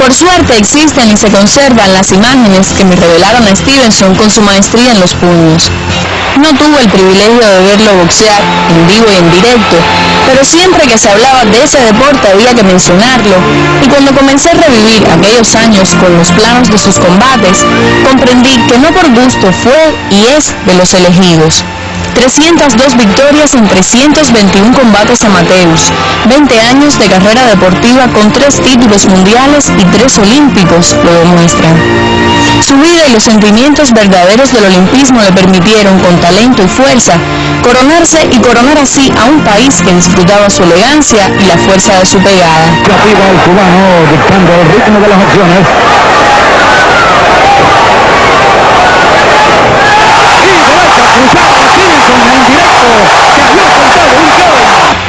Por suerte existen y se conservan las imágenes que me revelaron a Stevenson con su maestría en los puños. No tuve el privilegio de verlo boxear en vivo y en directo, pero siempre que se hablaba de ese deporte había que mencionarlo, y cuando comencé a revivir aquellos años con los planos de sus combates, comprendí que no por gusto fue y es de los elegidos. 302 victorias en 321 combates amateurs, 20 años de carrera deportiva con 3 títulos mundiales y 3 olímpicos lo demuestran. Su vida y los sentimientos verdaderos del olimpismo le permitieron, con talento y fuerza, coronarse y coronar así a un país que disfrutaba su elegancia y la fuerza de su pegada. Arriba el cubano dictando el ritmo de las acciones.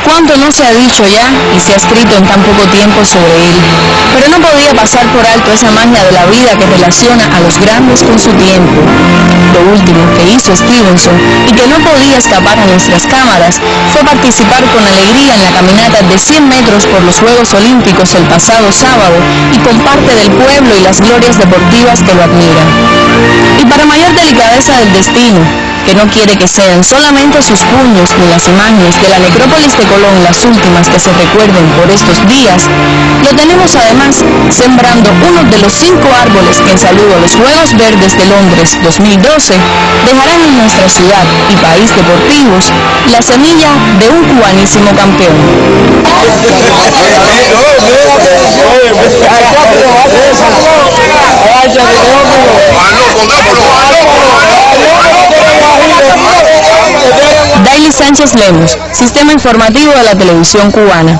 Cuánto no se ha dicho ya y se ha escrito en tan poco tiempo sobre él, pero no podía pasar por alto esa magia de la vida que relaciona a los grandes con su tiempo. Lo último que hizo Stevenson y que no podía escapar a nuestras cámaras fue participar con alegría en la caminata de 100 metros por los Juegos Olímpicos el pasado sábado y con parte del pueblo y las glorias deportivas que lo admiran. Y para mayor delicadeza del destino, que no quiere que sean solamente sus puños ni las imágenes de la necrópolis de Colón las últimas que se recuerden por estos días, lo tenemos además sembrando uno de los 5 árboles que en saludo a los Juegos Verdes de Londres 2012 dejarán en nuestra ciudad y país deportivos la semilla de un cubanísimo campeón. Daily Sánchez Lemos, Sistema Informativo de la Televisión Cubana.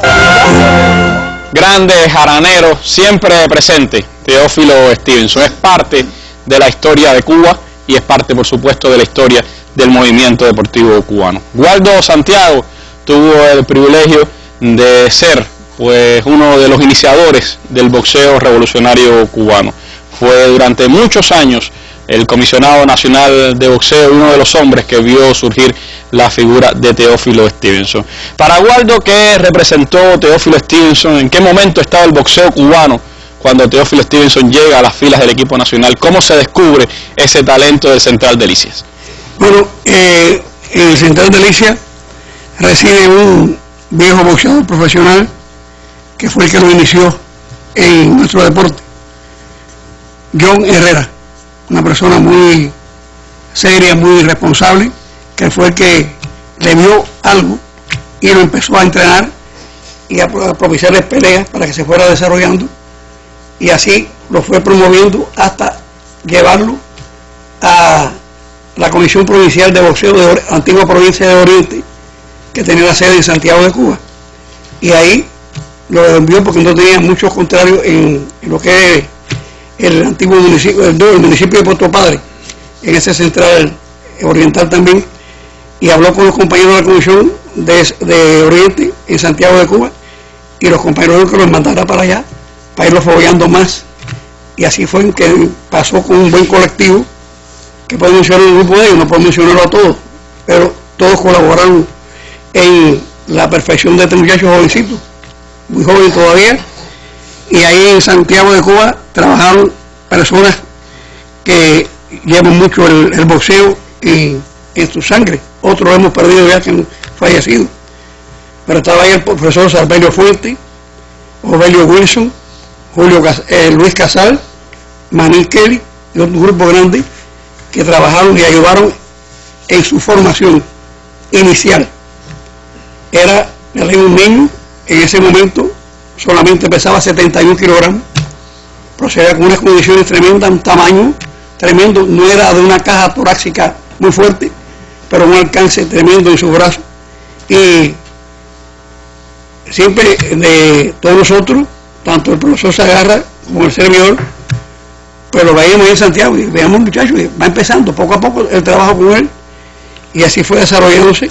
Grande jaranero, siempre presente, Teófilo Stevenson. Es parte de la historia de Cuba y es parte, por supuesto, de la historia del movimiento deportivo cubano. Waldo Santiago tuvo el privilegio de ser, pues, uno de los iniciadores del boxeo revolucionario cubano. Fue durante muchos años el comisionado nacional de boxeo, uno de los hombres que vio surgir la figura de Teófilo Stevenson. Para Waldo, ¿qué representó Teófilo Stevenson? ¿En qué momento estaba el boxeo cubano cuando Teófilo Stevenson llega a las filas del equipo nacional? ¿Cómo se descubre ese talento del Central Delicias? Bueno, en el Central Delicias reside un viejo boxeador profesional que fue el que lo inició en nuestro deporte, John Herrera, una persona muy seria, muy responsable, que fue el que le vio algo y lo empezó a entrenar y a propiciarle peleas para que se fuera desarrollando, y así lo fue promoviendo hasta llevarlo a la Comisión Provincial de Boxeo de la antigua provincia de Oriente, que tenía la sede en Santiago de Cuba, y ahí lo envió porque no tenía muchos contrarios en lo que es el antiguo municipio, el municipio de Puerto Padre, en ese central oriental también, y habló con los compañeros de la Comisión de Oriente en Santiago de Cuba, y los compañeros que los mandara para allá, para irlos fogueando más, y así fue que pasó con un buen colectivo, que puedo mencionar un grupo de ellos, no puedo mencionarlo a todos, pero todos colaboraron en la perfección de este muchacho jovencito, muy joven todavía, y ahí en Santiago de Cuba trabajaron personas que llevan mucho el boxeo en su sangre. Otros lo hemos perdido ya, que han fallecido, pero estaba ahí el profesor Sarbelio Fuente, Ovelio Wilson, Luis Casal, Manín Kelly y otro grupo grande que trabajaron y ayudaron en su formación inicial. Era un niño, en ese momento solamente pesaba 71 kilogramos, procedía con unas condiciones tremendas, un tamaño tremendo, no era de una caja torácica muy fuerte, pero un alcance tremendo en sus brazos, y siempre de todos nosotros, tanto el profesor Sagarra como el servidor, pues lo veíamos en Santiago y veíamos muchachos, y va empezando poco a poco el trabajo con él, y así fue desarrollándose.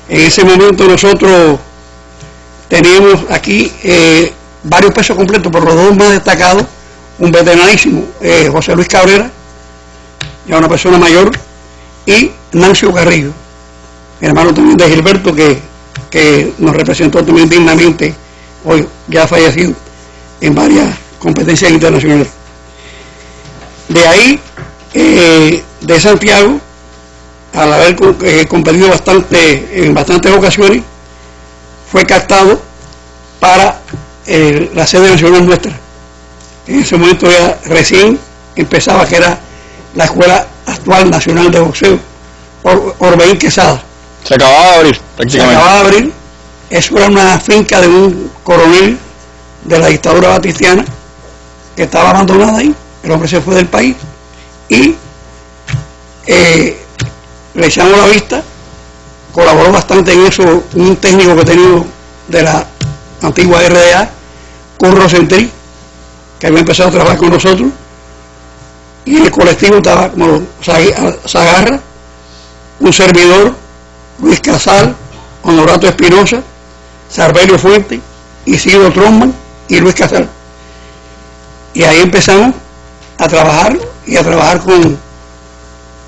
En ese momento nosotros teníamos aquí varios pesos completos, pero los dos más destacados, un veteranísimo, José Luis Cabrera, ya una persona mayor, y Nancio Carrillo, hermano también de Gilberto, que nos representó también dignamente, hoy ya fallecido, en varias competencias internacionales. De ahí, de Santiago, al haber competido en bastantes ocasiones, fue captado para la sede nacional nuestra. En ese momento ya recién empezaba, que era la Escuela Actual Nacional de Boxeo, Orbelín Quesada. Se acababa de abrir, prácticamente. Se acababa de abrir. Eso era una finca de un coronel de la dictadura batistiana que estaba abandonada ahí. El hombre se fue del país y le echamos la vista. Colaboró bastante en eso un técnico que tenía de la antigua RDA, Curro Centrí, que había empezado a trabajar con nosotros, y en el colectivo estaba como Zagarra, un servidor, Luis Casal, Honorato Espinosa, Sarbelio Fuente, Isidro Tromman y Luis Casal. Y ahí empezamos a trabajar y a trabajar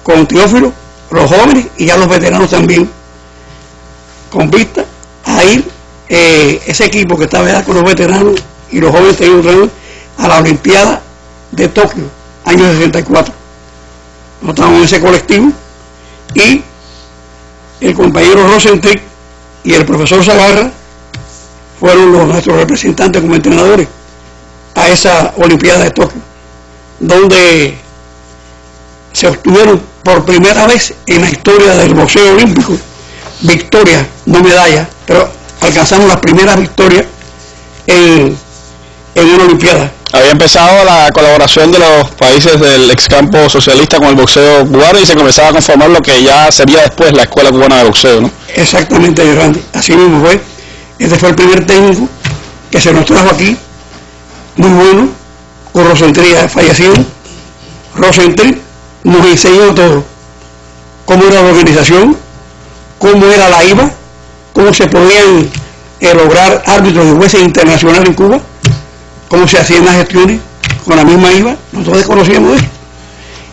con Teófilo, los jóvenes y ya los veteranos también, con vista a ir ese equipo que estaba ya con los veteranos y los jóvenes tenían a la Olimpiada de Tokio, año 64. Nosotros estábamos en ese colectivo y el compañero Rosentrick y el profesor Zagarra fueron nuestros representantes como entrenadores a esa Olimpiada de Tokio, donde se obtuvieron por primera vez en la historia del boxeo olímpico victorias, no medallas, pero alcanzamos las primeras victorias en una Olimpiada. Había empezado la colaboración de los países del ex campo socialista con el boxeo cubano y se comenzaba a conformar lo que ya sería después la Escuela Cubana de Boxeo, ¿no? Exactamente, Randy. Así mismo fue. Este fue el primer técnico que se nos trajo aquí, muy bueno, con Rosentri fallecido. Rosentri nos enseñó todo, cómo era la organización, cómo era la IVA, cómo se podían lograr árbitros y jueces internacionales en Cuba, cómo se hacían las gestiones con la misma IVA. Nosotros desconocíamos eso.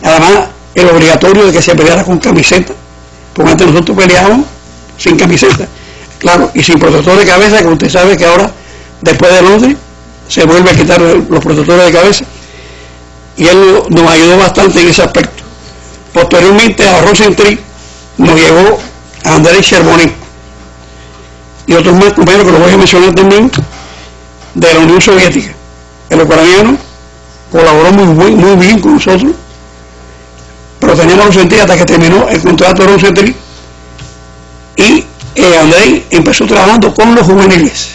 Además, el obligatorio de que se peleara con camiseta, porque antes nosotros peleábamos sin camiseta, claro, y sin protector de cabeza, que usted sabe que ahora, después de Londres, se vuelve a quitar los protectores de cabeza, y él nos ayudó bastante en ese aspecto. Posteriormente a Rosentri nos llegó a Andrés Cherbonet y otros más compañeros que los voy a mencionar también, de la Unión Soviética. El ucraniano colaboró muy bien con nosotros, pero teníamos Rosentri hasta que terminó el contrato de Rosentri, y Andrés empezó trabajando con los juveniles,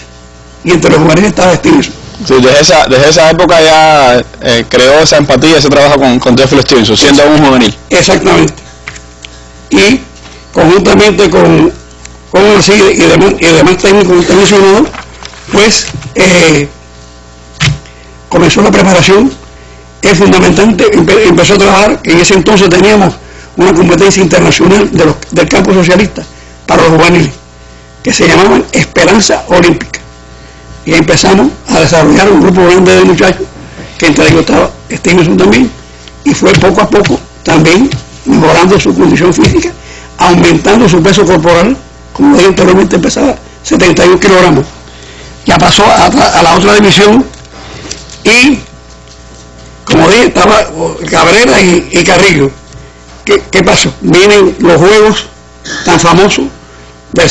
y entre los juveniles estaba Stevenson. Sí, desde esa época ya creó esa empatía, ese trabajo con Teófilo Stevenson, siendo un juvenil. Exactamente. Y conjuntamente con el CIDE y demás técnicos que usted mencionó, pues comenzó la preparación. Es fundamental, empezó a trabajar. En ese entonces teníamos una competencia internacional del campo socialista para los juveniles, que se llamaban Esperanza Olímpica. Y empezamos a desarrollar un grupo grande de muchachos, que entre ellos estaba Stevenson también, y fue poco a poco también mejorando su condición física, aumentando su peso corporal. Como dije anteriormente, empezaba 71 kilogramos. Ya pasó a la otra división, y como dije, estaba Cabrera y Carrillo. ¿Qué pasó? Vienen los juegos tan famosos que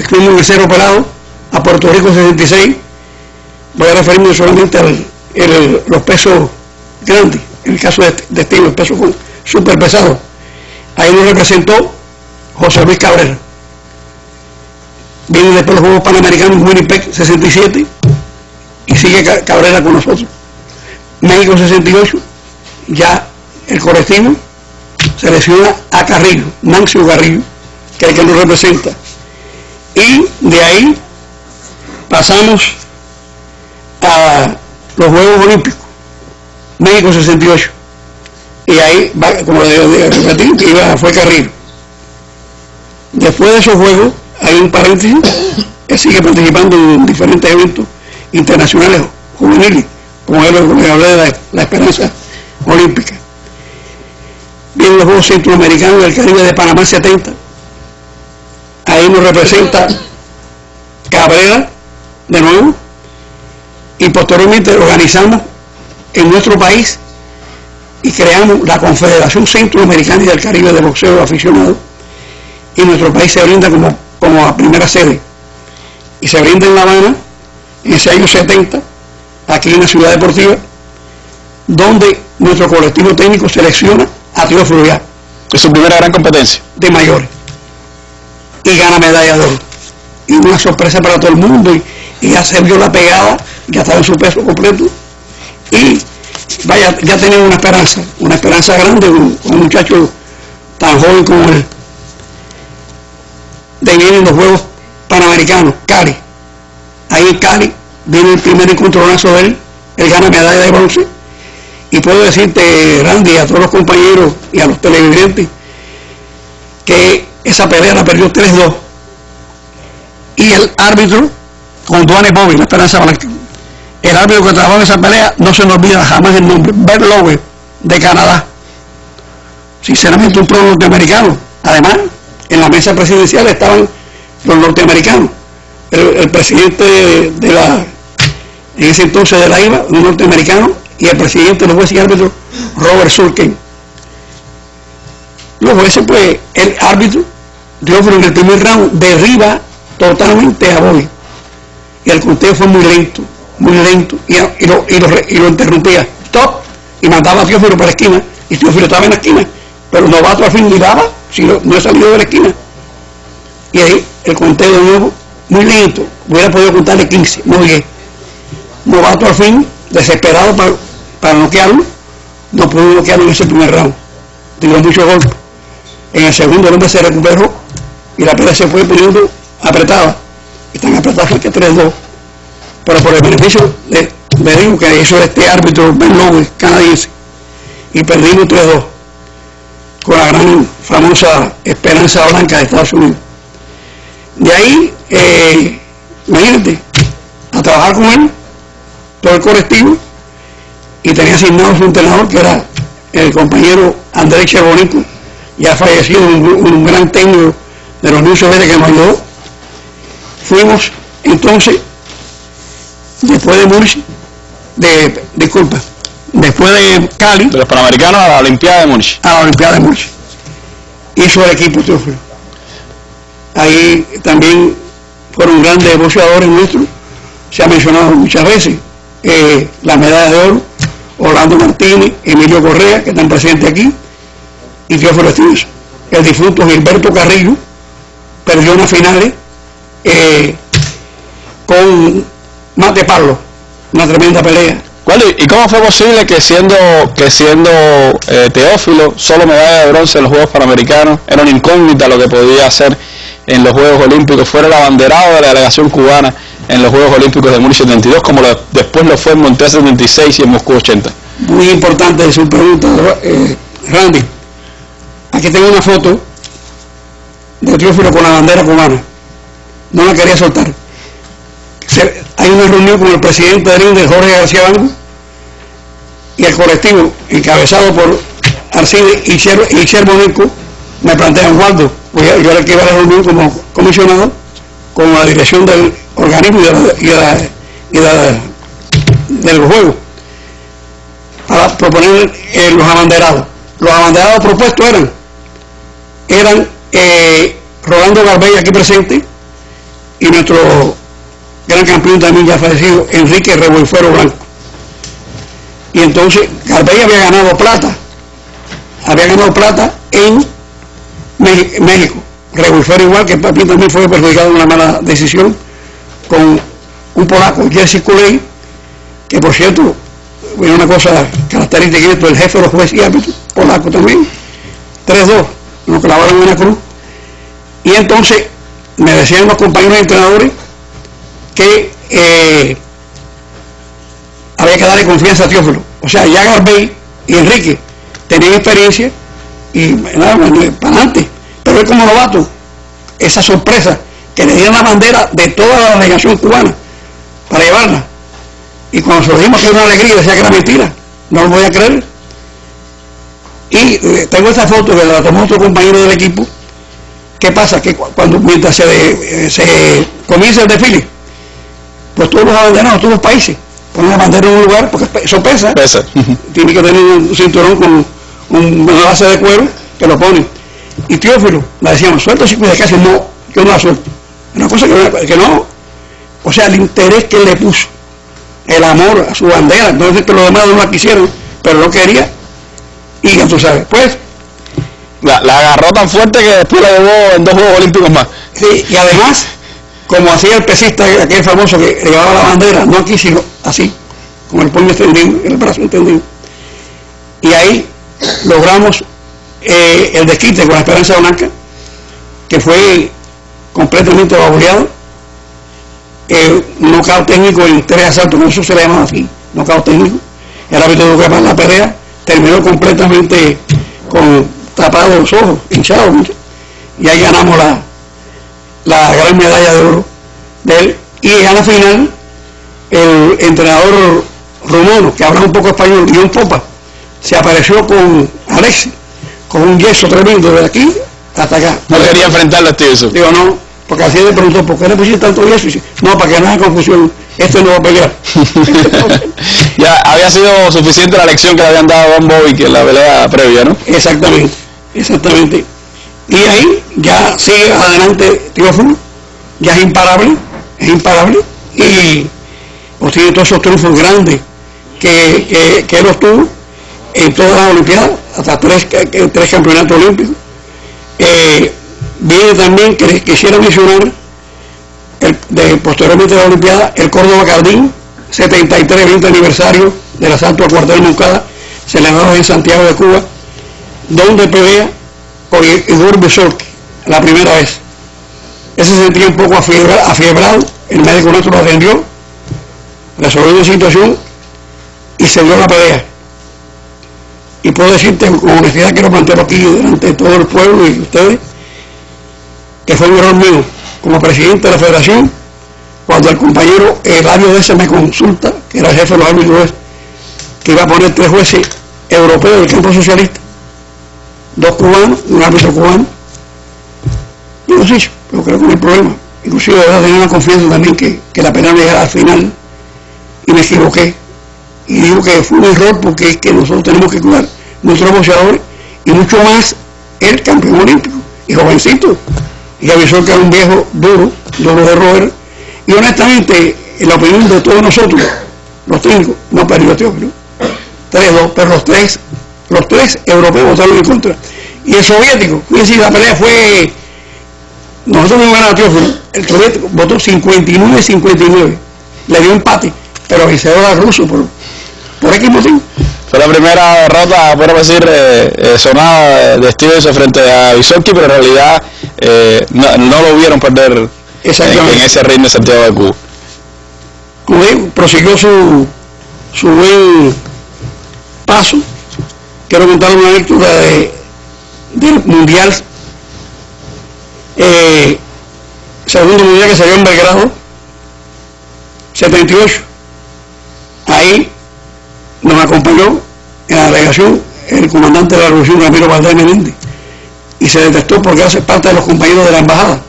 fuimos en el Cerro Pelado a Puerto Rico 66. Voy a referirme solamente a los pesos grandes, en el caso de Steven, el peso súper pesado. Ahí nos representó José Luis Cabrera. Vienen después los Juegos Panamericanos Winnipeg 67 y sigue Cabrera con nosotros. México 68, ya el colectivo selecciona a Carrillo, Nancio Carrillo, que es el que nos representa. Y de ahí pasamos a los Juegos Olímpicos, México 68, y ahí, como le repetí, fue Carrillo. Después de esos Juegos, hay un paréntesis, que sigue participando en diferentes eventos internacionales juveniles, como es lo que hablé de la Esperanza Olímpica. Vienen los Juegos Centroamericanos del Caribe de Panamá 70, ahí nos representa Cabrera de nuevo, y posteriormente organizamos en nuestro país y creamos la Confederación Centroamericana y del Caribe de Boxeo Aficionado, y nuestro país se brinda como la primera sede, y se brinda en La Habana en ese año 70, aquí en la Ciudad Deportiva, donde nuestro colectivo técnico selecciona a Teófilo ya. Es su primera gran competencia. De mayores. Y gana medalla de oro. Y una sorpresa para todo el mundo, y ya se vio la pegada, ya estaba en su peso completo, y vaya, ya tenía una esperanza grande, un muchacho tan joven como él, de venir en los Juegos Panamericanos, Cali. Ahí en Cali viene el primer encontronazo de él gana medalla de bronce, y puedo decirte, Randy, a todos los compañeros y a los televidentes, que esa pelea la perdió 3-2, y el árbitro, con Duane Bobby, la Esperanza Blanca, el árbitro que trabajó en esa pelea, no se nos olvida jamás el nombre, Bert Lowe, de Canadá, sinceramente un pro norteamericano. Además, en la mesa presidencial estaban los norteamericanos, el presidente en ese entonces de la IVA, un norteamericano, y el presidente de los jueces y árbitros, Robert Sulkin. Los jueces, pues, el árbitro, Teófilo en el primer round derriba totalmente a Bobby, y el conteo fue muy lento, y lo interrumpía, stop, y mandaba a Teófilo para la esquina, y Teófilo estaba en la esquina, pero Novato al fin miraba, si no he salido de la esquina, y ahí el conteo de nuevo, muy lento, hubiera podido contarle 15, no 10. Novato al fin, desesperado para noquearlo, no pudo noquearlo en ese primer round, tiró muchos golpes. En el segundo el hombre se recuperó, y la pelea se fue poniendo apretada, y tan apretada que 3-2, pero por el beneficio le digo que eso es este árbitro Ben Lowe, canadiense, y perdimos 3-2 con la gran famosa Esperanza Blanca de Estados Unidos. De ahí, imagínate, a trabajar con él, todo el colectivo, y tenía asignado su entrenador, que era el compañero Andrés Cherbonico, ya fallecido, un gran técnico de los New Soviéticos que nos ayudó. Fuimos entonces, después de Murcia, después de Cali, de los Panamericanos a la Olimpiada de Múnich. A la Olimpiada de Múnich. Hizo el equipo Teófilo. Ahí también fueron grandes boxeadores nuestros, se ha mencionado muchas veces, la medalla de oro, Orlando Martínez, Emilio Correa, que están presentes aquí, y Teófilo Stevenson. El difunto Gilberto Carrillo perdió unas finales con Mate Pablo, una tremenda pelea. ¿Y cómo fue posible que siendo Teófilo solo medalla de bronce en los Juegos Panamericanos, era una incógnita lo que podía hacer en los Juegos Olímpicos, fuera el abanderado de la delegación cubana en los Juegos Olímpicos de Múnich 72, como después lo fue en Montreal 76 y en Moscú 80? Muy importante su pregunta, Randy. Aquí tengo una foto de Teófilo con la bandera cubana, no la quería soltar. Hay una reunión con el presidente de INDE, Jorge García Banco, y el colectivo encabezado por Arcide y Cherbonico me plantean, Waldo, pues yo era el que iba a la reunión como comisionado con la dirección del organismo y del juego, para proponer los abanderados. Los abanderados propuestos eran Rolando Garbey, aquí presente, y nuestro gran campeón también ya fallecido, Enrique Revolfuero Blanco. Y entonces Garbey había ganado plata en México. Revolfuero igual, que papi también fue perjudicado en una mala decisión con un polaco, Jerzy Kulej, que por cierto, una cosa característica de esto, el jefe de los jueces y árbitros, polaco también, 3-2, nos clavaron en una cruz. Y entonces me decían los compañeros entrenadores que había que darle confianza a Teófilo. O sea, ya Garbey y Enrique tenían experiencia y nada, para adelante. Pero él como novato, esa sorpresa, que le dieron la bandera de toda la delegación cubana para llevarla. Y cuando se lo dijimos que era una alegría, decía que era mentira, no lo voy a creer. Y tengo esta foto que la tomó otro compañero del equipo. ¿Qué pasa? Que mientras se comienza el desfile, pues todos los abanderados, todos los países, ponen la bandera en un lugar, porque eso pesa. Tiene que tener un cinturón con una base de cuero que lo ponen. Y Teófilo, le decíamos, suelta el circuito de casa, no, yo no la suelto. Una cosa que no, o sea, el interés que él le puso, el amor a su bandera, entonces que los demás no la quisieron, pero lo quería, y ya tú sabes, pues... La agarró tan fuerte que después la llevó en 2 Juegos Olímpicos más. Sí, y además, como hacía el pesista, aquel famoso que llevaba la bandera, no aquí, sino así, con el puño extendido, el brazo extendido. Y ahí logramos el desquite con la Esperanza Blanca, que fue completamente vapuleado, knockout técnico en 3 asaltos, eso se le llamaba así, knockout técnico. El árbitro tuvo que parar la pelea, terminó completamente con tapados los ojos, hinchados, y ahí ganamos la gran medalla de oro de él. Y a la final, el entrenador rumano, que habla un poco español, Guión Popa, se apareció con Alexis, con un yeso tremendo de aquí hasta acá. No quería enfrentarlo a Stevenson. Digo, no, porque así le preguntó, ¿por qué le pusiste tanto yeso? Y dice, no, para que no haya confusión, este no va a pelear. Ya había sido suficiente la lección que le habían dado a Don Bobby que en la pelea previa, ¿no? Exactamente. Y ahí ya sigue adelante Teófilo, ya es imparable, y obtiene todos esos triunfos grandes que él obtuvo en todas las Olimpiadas, hasta 3 campeonatos olímpicos. Viene también, que quisiera mencionar, posteriormente de la Olimpiada, el Córdoba Cardín, 73, 20 aniversario del asalto al cuartel Moncada, celebrado en Santiago de Cuba, donde pelea con Igor Besorki, la primera vez. Ese se sentía un poco afiebrado, el médico nuestro lo atendió, resolvió la situación y se dio la pelea. Y puedo decirte con honestidad que lo planteo aquí delante de todo el pueblo y ustedes, que fue un error mío como presidente de la federación, cuando el compañero Eladio de ese me consulta, que era el jefe de los árbitros, que iba a poner 3 jueces europeos del campo socialista, 2 cubanos, un árbitro cubano. Yo lo sé, pero creo que no hay problema. Inclusive de verdad tenía una confianza también que la pelea me llegara al final, y me equivoqué. Y digo que fue un error, porque es que nosotros tenemos que cuidar nuestros boxeadores, y mucho más el campeón olímpico, y jovencito, y avisó que era un viejo duro de roer, y honestamente, en la opinión de todos nosotros, los técnicos, no perdió Teófilo, 3-2, pero los tres europeos votaron en contra, y el soviético, fíjense, la pelea fue, nosotros no ganamos a Teófilo, el soviético votó 59-59, le dio empate, pero vencedor al ruso por X motivo. Fue la primera derrota, podemos decir, sonada de Stevenson frente a Besorki, pero en realidad no lo vieron perder en ese ring de Santiago de Cuba. Como digo, prosiguió su buen paso. Quiero contar una anécdota del mundial, segundo mundial que se dio en Belgrado, 78. Ahí nos acompañó en la delegación el comandante de la Revolución, Ramiro Valdés Menéndez, y se detectó porque hace parte de los compañeros de la embajada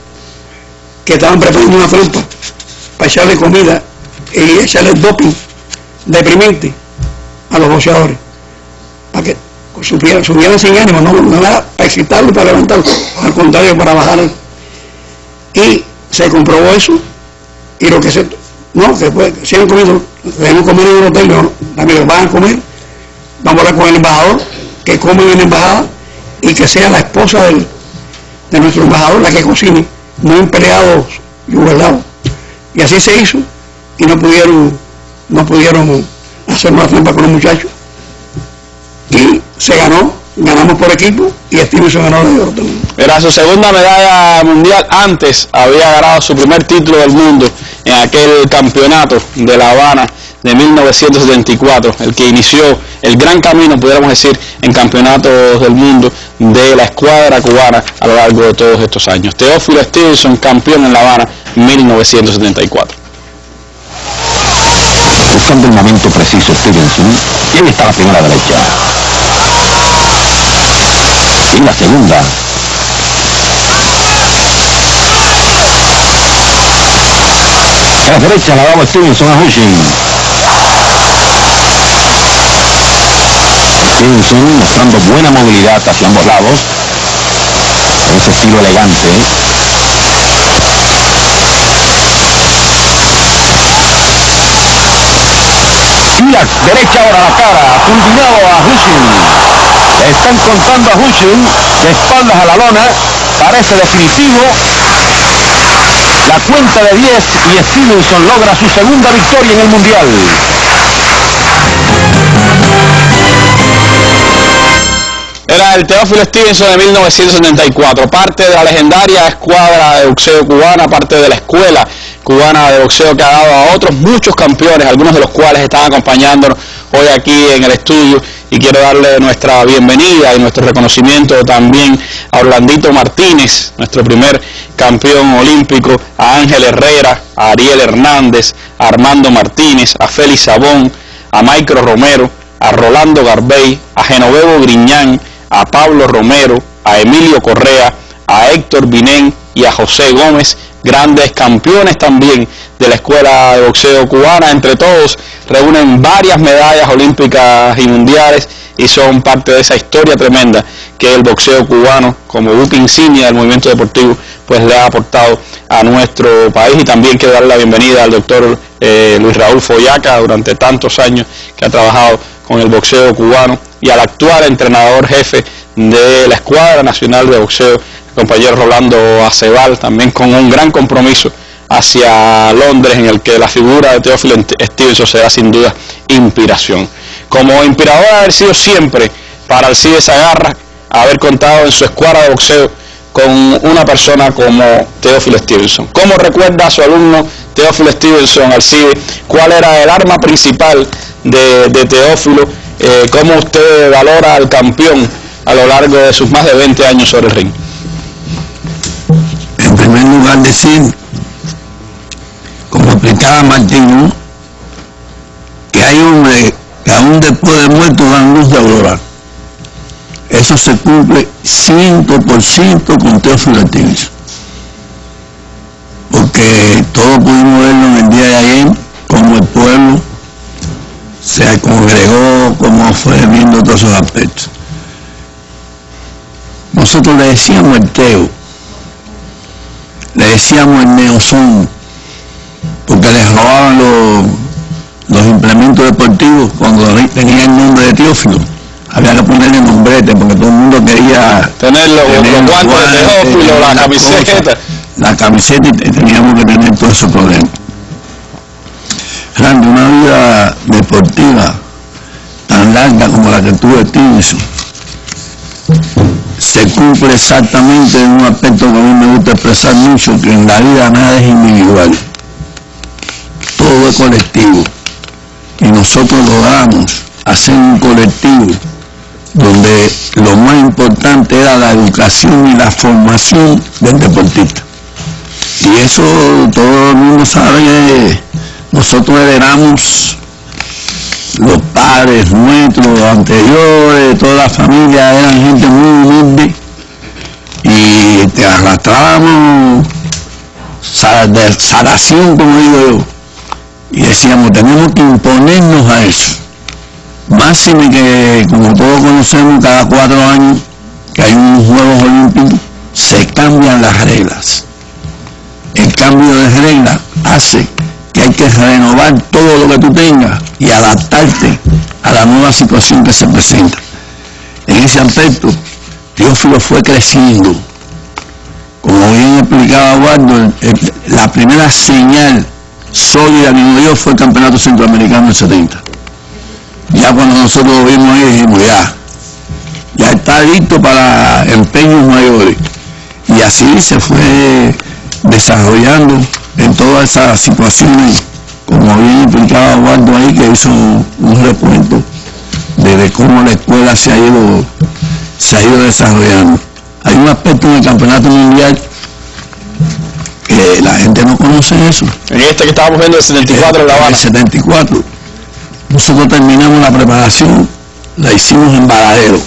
que estaban preparando una trampa para echarle comida y echarle doping deprimente a los boxeadores para que subieran sin ánimo, no era para excitarlo y para levantarlo, al contrario, para bajar. Y se comprobó eso, y lo que se después siguen comiendo, debemos comer en un hotel, amigos, van a comer, vamos a hablar con el embajador, que comen en la embajada, y que sea la esposa de nuestro embajador la que cocine, no empleados yugoslados. Y así se hizo, y no pudieron hacer una trampa con los muchachos, y se ganamos por equipo, y Stevenson ganó la de oro también. Era su segunda medalla mundial. Antes había ganado su primer título del mundo en aquel campeonato de La Habana de 1974, el que inició el gran camino, pudiéramos decir, en campeonatos del mundo de la escuadra cubana a lo largo de todos estos años. Teófilo Stevenson, campeón en La Habana, 1974. Buscando el momento preciso Stevenson, y ahí está la primera derecha. Y la segunda. A la derecha la daba Stevenson a Hushin. Stevenson mostrando buena movilidad hacia ambos lados, con ese estilo elegante. Tira derecha ahora a la cara, turbinado a Hushin. Le están contando a Hushin de espaldas a la lona, parece definitivo. La cuenta de 10 y Stevenson logra su segunda victoria en el Mundial. Era el Teófilo Stevenson de 1974, parte de la legendaria escuadra de boxeo cubana, parte de la escuela cubana de boxeo que ha dado a otros muchos campeones, algunos de los cuales están acompañándonos hoy aquí en el estudio, y quiero darle nuestra bienvenida y nuestro reconocimiento también a Orlandito Martínez, nuestro primer campeón olímpico, a Ángel Herrera, a Ariel Hernández, a Armando Martínez, a Félix Sabón, a Micro Romero, a Rolando Garbey, a Genovevo Griñán, a Pablo Romero, a Emilio Correa, a Héctor Binén y a José Gómez, grandes campeones también de la escuela de boxeo cubana. Entre todos reúnen varias medallas olímpicas y mundiales y son parte de esa historia tremenda que el boxeo cubano, como buque insignia del movimiento deportivo, pues le ha aportado a nuestro país. Y también quiero darle la bienvenida al doctor Luis Raúl Follaca, durante tantos años que ha trabajado con el boxeo cubano, y al actual entrenador jefe de la Escuadra Nacional de Boxeo, el compañero Rolando Acebal, también con un gran compromiso hacia Londres, en el que la figura de Teófilo Stevenson será sin duda inspiración. Como inspirador haber sido siempre para Alcides Agarra, haber contado en su escuadra de boxeo con una persona como Teófilo Stevenson. ¿Cómo recuerda a su alumno Teófilo Stevenson, Alcides? ¿Cuál era el arma principal de Teófilo? ¿Cómo usted valora al campeón a lo largo de sus más de 20 años sobre el ring? En primer lugar, decir, como explicaba Martín, ¿no?, que hay hombres que aún después de muerto dan luz de aurora. Eso se cumple 100% con Teófilo Stevenson, porque todos pudimos verlo en el día de ayer, como el pueblo se congregó, como fue viendo todos esos aspectos. Nosotros le decíamos el Teo, le decíamos el Neozón, porque les robaban los implementos deportivos cuando tenía el nombre de Teófilo. Había que ponerle nombrete porque todo el mundo quería tener los guantes de Teófilo, la camiseta. La camiseta, y teníamos que tener todos esos problemas. Grande, una vida deportiva tan larga como la que tuvo Stevenson se cumple exactamente en un aspecto que a mí me gusta expresar mucho, que en la vida nada es individual, todo es colectivo, y nosotros logramos hacer un colectivo donde lo más importante era la educación y la formación del deportista. Y eso todo el mundo sabe que nosotros heredamos, los padres nuestros anteriores, toda la familia eran gente muy humilde, y te arrastrábamos de salación, como digo yo, y decíamos, tenemos que imponernos a eso. Máxime que, como todos conocemos, cada 4 años que hay unos Juegos Olímpicos, se cambian las reglas. El cambio de reglas hace que hay que renovar todo lo que tú tengas y adaptarte a la nueva situación que se presenta. En ese aspecto, Teófilo fue creciendo. Como bien explicaba Eduardo, la primera señal sólida que nos dio fue el Campeonato Centroamericano del 70. Ya cuando nosotros lo vimos ahí, dijimos, ya está listo para empeños mayores. Y así se fue desarrollando en todas esas situaciones, como bien explicaba Eduardo ahí, que hizo un recuento de cómo la escuela se ha ido desarrollando. Hay un aspecto en el campeonato mundial que la gente no conoce eso. En este que estábamos viendo, el 74 en La Habana. El 74. Nosotros terminamos la preparación, la hicimos en Varadero.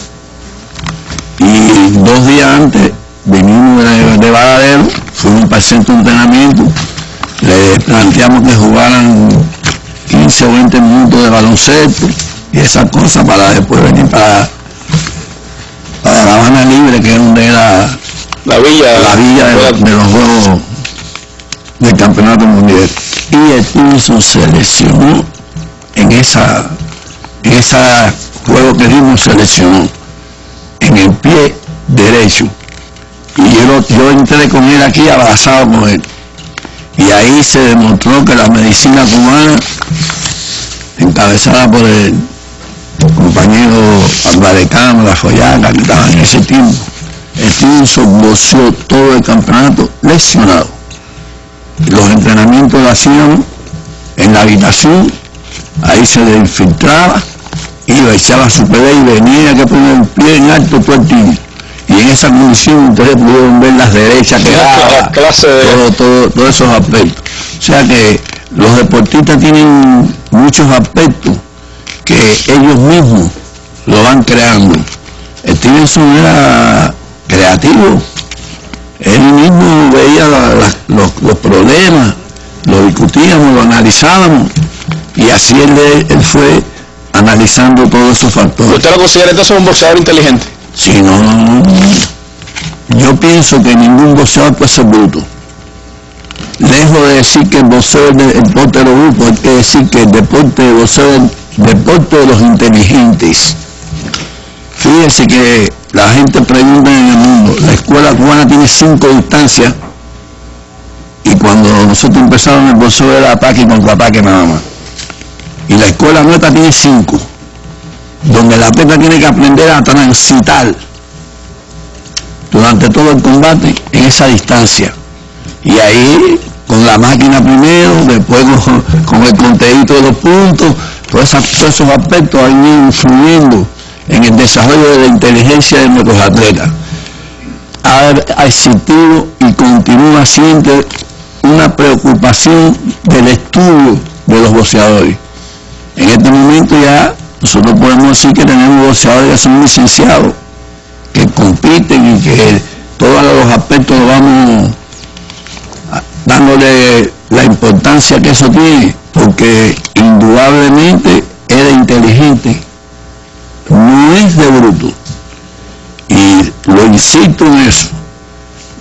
Y 2 días antes vinimos de Varadero, fuimos para el centro de entrenamiento, le planteamos que jugaran 15 o 20 minutos de baloncesto, y esas cosas para después venir para La Habana Libre, que es donde era la villa de los Juegos del Campeonato Mundial. Y Stevenson se lesionó en esa juego que dimos, se lesionó en el pie derecho. Y yo entré con él aquí abrazado con él. Y ahí se demostró que la medicina cubana, encabezada por el compañero Álvarez Cámara, Follaca, que estaban en ese tiempo, Stevenson boxeó todo el campeonato lesionado. Los entrenamientos lo hacíamos en la habitación, ahí se le infiltraba, iba, echaba su pelea y venía que poner el pie en alto todo el tiempo. Y en esa condición ustedes pudieron ver las derechas que daba, todos esos aspectos. O sea que los deportistas tienen muchos aspectos que ellos mismos lo van creando. Stevenson era creativo, él mismo veía los problemas, lo discutíamos, lo analizábamos, y así él fue analizando todos esos factores. ¿Usted lo considera entonces un boxeador inteligente? Sí, no. Yo pienso que ningún boxeador puede ser bruto. Lejos de decir que el boxeo es el deporte de los grupos, hay que decir que el deporte de boxeo es el deporte de los inteligentes. Fíjense que la gente pregunta en el mundo, la escuela cubana tiene 5 distancias, y cuando nosotros empezamos el boxeo era ataque y contraataque nada más. Y la escuela nuestra tiene 5. Donde el atleta tiene que aprender a transitar durante todo el combate en esa distancia. Y ahí, con la máquina primero, después con el conteíto de los puntos, todos esos aspectos han ido influyendo en el desarrollo de la inteligencia de nuestros atletas. Ha existido y continúa siempre una preocupación del estudio de los boxeadores. En este momento ya nosotros podemos decir que tenemos boxeadores que son licenciados, que compiten y que todos los aspectos lo vamos dándole la importancia que eso tiene, porque indudablemente era inteligente, no es de bruto. Y lo insisto en eso.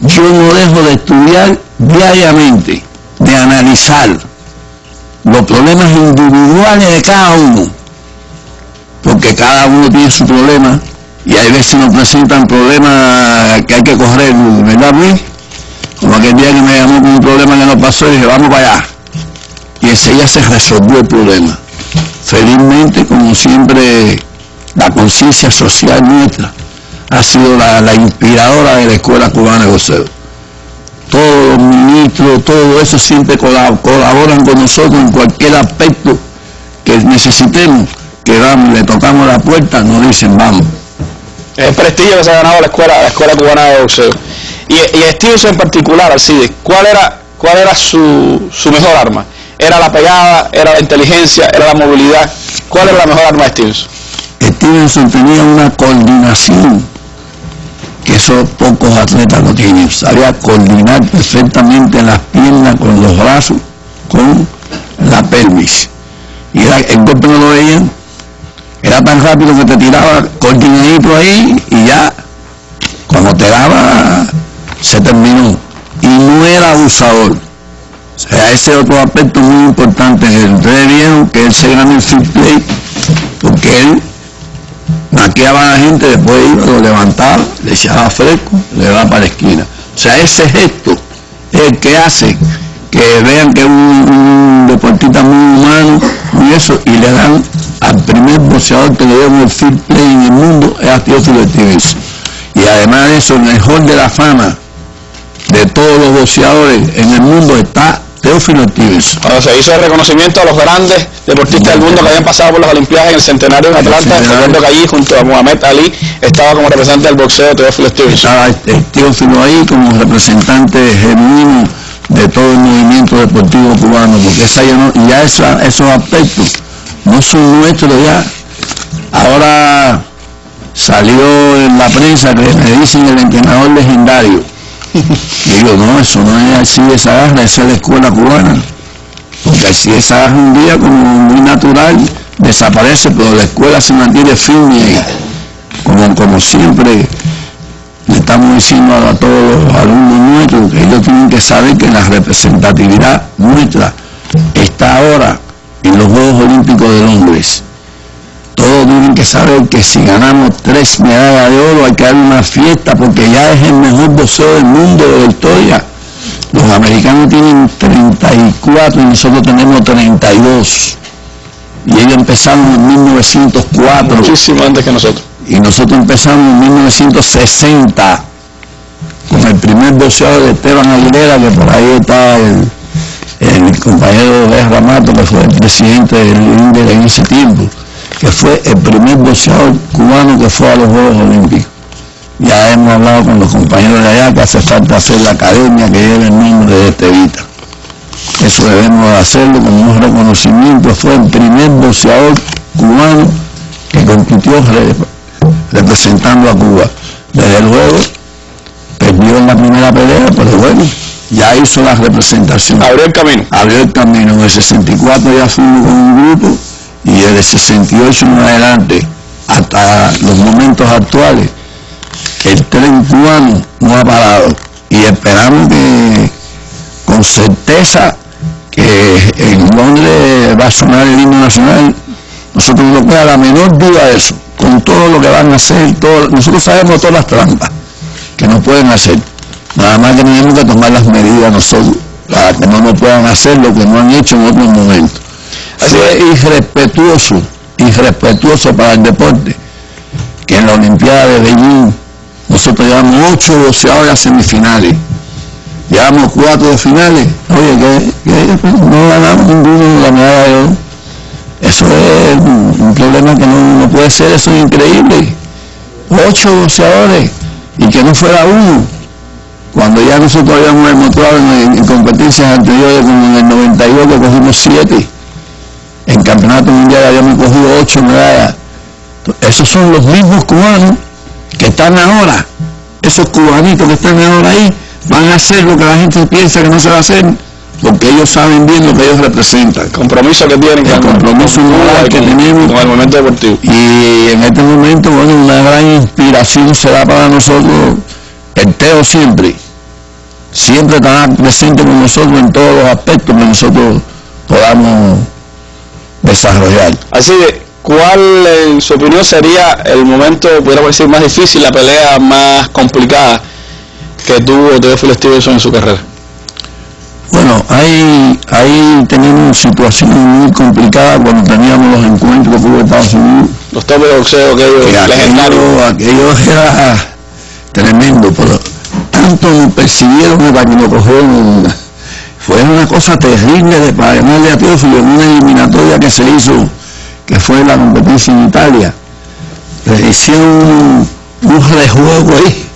Yo no dejo de estudiar diariamente, de analizar los problemas individuales de cada uno, porque cada uno tiene su problema, y hay veces nos presentan problemas que hay que correr, ¿verdad, Luis? Como aquel día que me llamó con un problema que nos pasó y dije, vamos para allá. Y enseguida se resolvió el problema. Felizmente, como siempre, la conciencia social nuestra ha sido la inspiradora de la Escuela Cubana de Boxeo. Todos los ministros, todo eso siempre colaboran con nosotros en cualquier aspecto que necesitemos. Que vamos, le tocamos la puerta, nos dicen vamos. El prestigio que se ha ganado la escuela cubana de boxeo. Y Stevenson en particular, Alcides, ¿cuál era su mejor arma? ¿Era la pegada, era la inteligencia, era la movilidad? ¿Cuál era la mejor arma de Stevenson? Stevenson tenía una coordinación que esos pocos atletas no tienen. Sabía coordinar perfectamente las piernas con los brazos, con la pelvis. Y el golpe no lo veían. Era tan rápido que te tiraba coordinadito ahí y ya, cuando te daba, se terminó. Y no era abusador. O sea, ese otro aspecto muy importante. Ustedes vieron que él se ganó el free play porque él maqueaba a la gente, después iba, lo levantaba, le echaba fresco, le daba para la esquina. O sea, ese gesto es el que hace que vean que es un deportista muy humano y eso, y le dan al primer boxeador que le dieron el free play en el mundo, es a Teófilo Stevenson. Y además de eso, en el hall de la fama de todos los boxeadores en el mundo está Teófilo Stevenson. Cuando se hizo el reconocimiento a los grandes deportistas del mundo que habían pasado por las Olimpiadas en el centenario de Atlanta, recuerdo que allí junto a Muhammad Ali estaba como representante del boxeo Teófilo Stevenson. Estaba Teófilo ahí como representante genuino de todo el movimiento deportivo cubano, porque esos aspectos no son nuestros ya. Ahora salió en la prensa que me dicen el entrenador legendario. Digo, no, eso no es Alcides Sagarra, esa es la escuela cubana. Porque Alcides Sagarra un día como muy natural desaparece, pero la escuela se mantiene firme ahí. Como siempre le estamos diciendo a todos los alumnos nuestros que ellos tienen que saber que la representatividad nuestra está ahora en los Juegos Olímpicos de Londres. Todos tienen que saber que si ganamos 3 medallas de oro hay que dar una fiesta porque ya es el mejor boxeo del mundo de la historia. Los americanos tienen 34 y nosotros tenemos 32. Y ellos empezaron en 1904. Muchísimo antes que nosotros. Y nosotros empezamos en 1960 con el primer boxeador de Esteban Aguilera, que por ahí está el compañero de Ramato, que fue el presidente del INDE en ese tiempo, que fue el primer boxeador cubano que fue a los Juegos Olímpicos. Ya hemos hablado con los compañeros de allá que hace falta hacer la academia que lleva el nombre de Estevita. Eso debemos hacerlo como un reconocimiento. Fue el primer boxeador cubano que compitió representando a Cuba. Desde luego perdió en la primera pelea, pero bueno, ya hizo la representación. Abrió el camino. Abrió el camino. En el 64 ya fuimos con un grupo y desde el 68 en adelante hasta los momentos actuales el tren cubano no ha parado y esperamos que con certeza que en Londres va a sonar el himno nacional. Nosotros no queda la menor duda de eso, con todo lo que van a hacer, nosotros sabemos todas las trampas que nos pueden hacer, nada más que tenemos que tomar las medidas nosotros para que no nos puedan hacer lo que no han hecho en otros momentos. Así es irrespetuoso para el deporte que en la Olimpiada de Beijing nosotros llevamos 8 boxeadores a semifinales, llevamos 4 de finales, oye, que no ganamos ninguno de la medalla de oro. Eso es un problema que no puede ser, eso es increíble. 8 boxeadores y que no fuera uno, cuando ya nosotros habíamos demostrado en competencias anteriores, como en el 92 que cogimos 7, en campeonato mundial habíamos cogido 8 medallas. Esos son los mismos cubanos que están ahora, esos cubanitos que están ahora ahí, van a hacer lo que la gente piensa que no se va a hacer, porque ellos saben bien lo que ellos representan. El compromiso que tienen, el compromiso moral que tenemos con el movimiento deportivo. Y en este momento, bueno, una gran inspiración será para nosotros el Teo siempre estará presente con nosotros en todos los aspectos que nosotros podamos desarrollar. Así que, ¿cuál en su opinión sería el momento, pudiéramos decir, más difícil, la pelea más complicada que tuvo Teófilo Stevenson en su carrera? Bueno, ahí tenemos situaciones muy complicadas cuando teníamos los encuentros que hubo en Estados Unidos. Los topes de boxeo, aquello era tremendo, pero tanto nos persiguieron para que nos cogieron. Fue una cosa terrible para ganarle a Teófilo en una eliminatoria que se hizo, que fue la competencia en Italia. Le hicieron un rejuego ahí,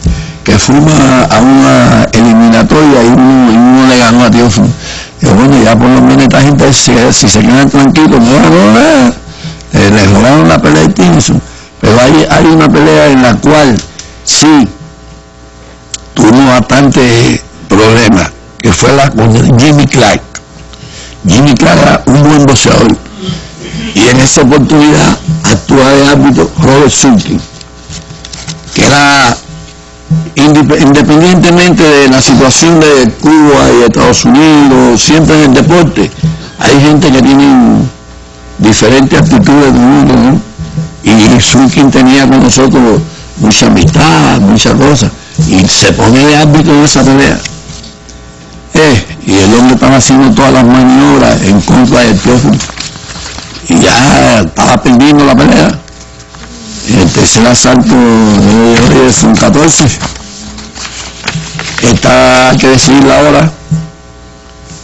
que fuimos a una eliminatoria y uno le ganó a Teófilo. Y bueno, ya por lo menos esta gente, si se quedan tranquilos, no ganó nada. Le jugaron la pelea de Stevenson. Pero hay una pelea en la cual sí tuvimos bastante problemas, que fue la con Jimmy Clark. Jimmy Clark era un buen boxeador. Y en esa oportunidad actúa de árbitro Robert Sulkin, que era, independientemente de la situación de Cuba y de Estados Unidos, siempre en el deporte hay gente que tiene diferentes actitudes del mundo, ¿no? Y Sulkin tenía con nosotros mucha amistad, muchas cosas, y se pone de árbitro en esa pelea. Y el hombre estaba haciendo todas las maniobras en contra del Teófilo y ya estaba perdiendo la pelea. El tercer asalto son 14. Hay que decidir la hora.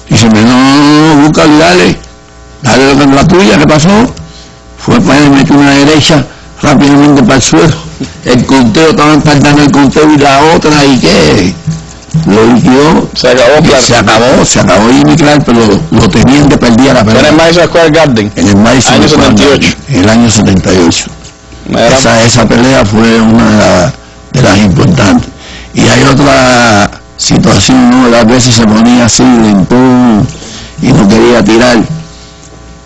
Dice, no, busca y dale la tuya, ¿qué pasó? Fue para él, metió una derecha rápidamente para el suelo. El conteo, estaban tardando el conteo y la otra, ¿y qué? Lo liquidó. Se acabó, claro. Se acabó Jimmy Clark, pero lo tenían que perder a la pelea. ¿En el Madison Square Garden? En el Madison año 78. En el año 78. Esa pelea fue una de las importantes. Y hay otra situación, ¿no? A veces se ponía así, lentón, y no quería tirar.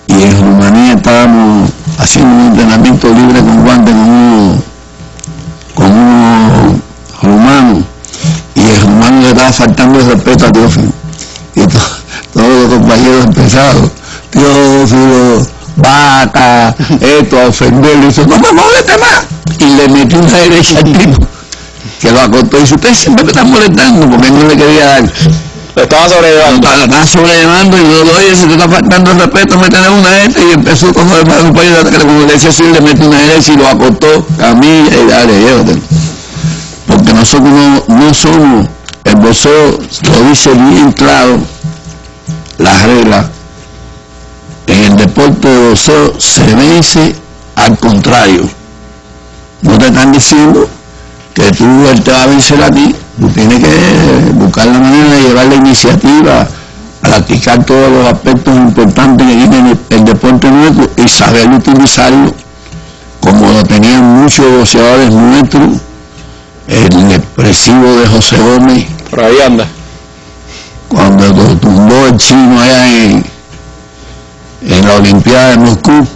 Y en Rumanía estábamos haciendo un entrenamiento libre con guantes con uno rumano, y el rumano le estaba faltando el respeto a Teófilo, y todos los compañeros empezaron: Teófilo, vaca, esto, a ofenderlo, y dice: no me moleste más, y le metió una derecha al tipo, que lo acostó, y dice: usted siempre me está molestando, porque no le quería dar. Lo estaba sobrellevando. Lo estaba sobrellevando, y yo, oye, si te está faltando el respeto, métele una derecha, y empezó con el compañero, hasta que como le decía así, le metió una derecha y lo acostó, camilla, y dale, llévatelo. Porque nosotros no somos, el boxeo lo dice bien claro, las reglas. En el deporte de boxeo se vence al contrario. No te están diciendo que él te va a vencer a ti. Tú tienes que buscar la manera de llevar la iniciativa, a practicar todos los aspectos importantes que tiene el deporte nuestro y saber utilizarlo, como lo tenían muchos boxeadores nuestros. El expresivo de José Gómez, Por ahí anda. cuando lo tumbó el chino allá en la Olimpiada de Moscú,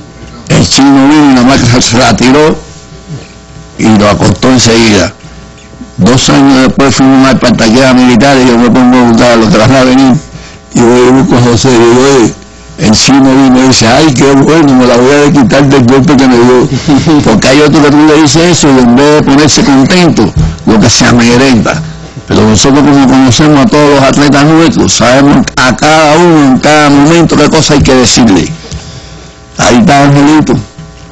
el chino vino y nada más que se la tiró y lo acostó enseguida. 2 años después fuimos a una espartaqueada militar y yo me pongo a buscar a los que van a venir, y voy a buscar a José y digo: oye, el chino vino y dice: ay, qué bueno, me la voy a quitar del golpe que me dio. Porque hay otro que tú le dices eso y en vez de ponerse contento, lo que se amedrenta. Pero nosotros, como conocemos a todos los atletas nuestros, sabemos a cada uno, en cada momento, qué cosa hay que decirle. Ahí está Angelito,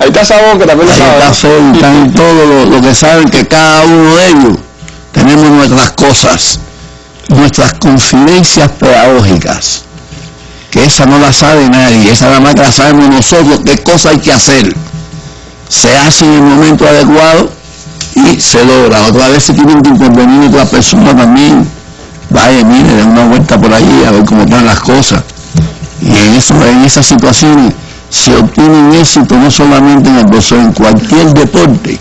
Ahí está Sabón, que también lo ahí sabe. está Sol, están todos los que saben que cada uno de ellos tenemos nuestras cosas, nuestras confidencias pedagógicas, que esa no la sabe nadie, esa nada más que la sabemos nosotros, qué cosa hay que hacer. Se hace en el momento adecuado y se logra. Otra vez se tienen que intervenir otras personas también. Vaya, mire, den una vuelta por allí a ver cómo están las cosas. Y en esas situaciones se obtiene éxito no solamente en el boxeo, en cualquier deporte.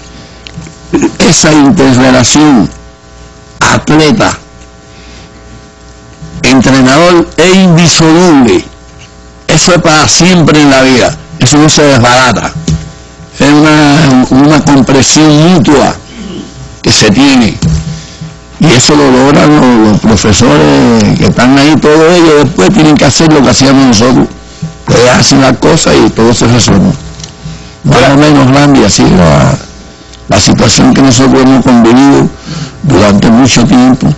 Esa interrelación atleta, entrenador, es indisoluble. Eso es para siempre en la vida, eso no se desbarata. Es una comprensión mutua que se tiene, y eso lo logran los profesores que están ahí. Todos ellos después tienen que hacer lo que hacíamos nosotros. Ustedes hacen las cosas y todo se resuelve. Más o menos, Randy, así la situación que nosotros hemos convivido durante mucho tiempo.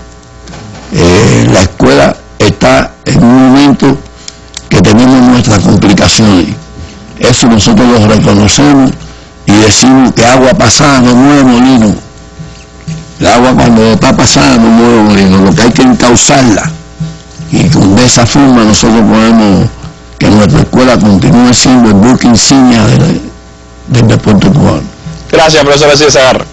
La escuela está en un momento que tenemos nuestras complicaciones. Eso nosotros lo reconocemos y decimos que agua pasada no mueve molino. El agua, cuando está pasada, no mueve molino. Lo que hay que encauzarla, y de esa forma nosotros podemos que nuestra escuela continúe siendo el buque insignia del deporte cubano. Gracias, profesor César.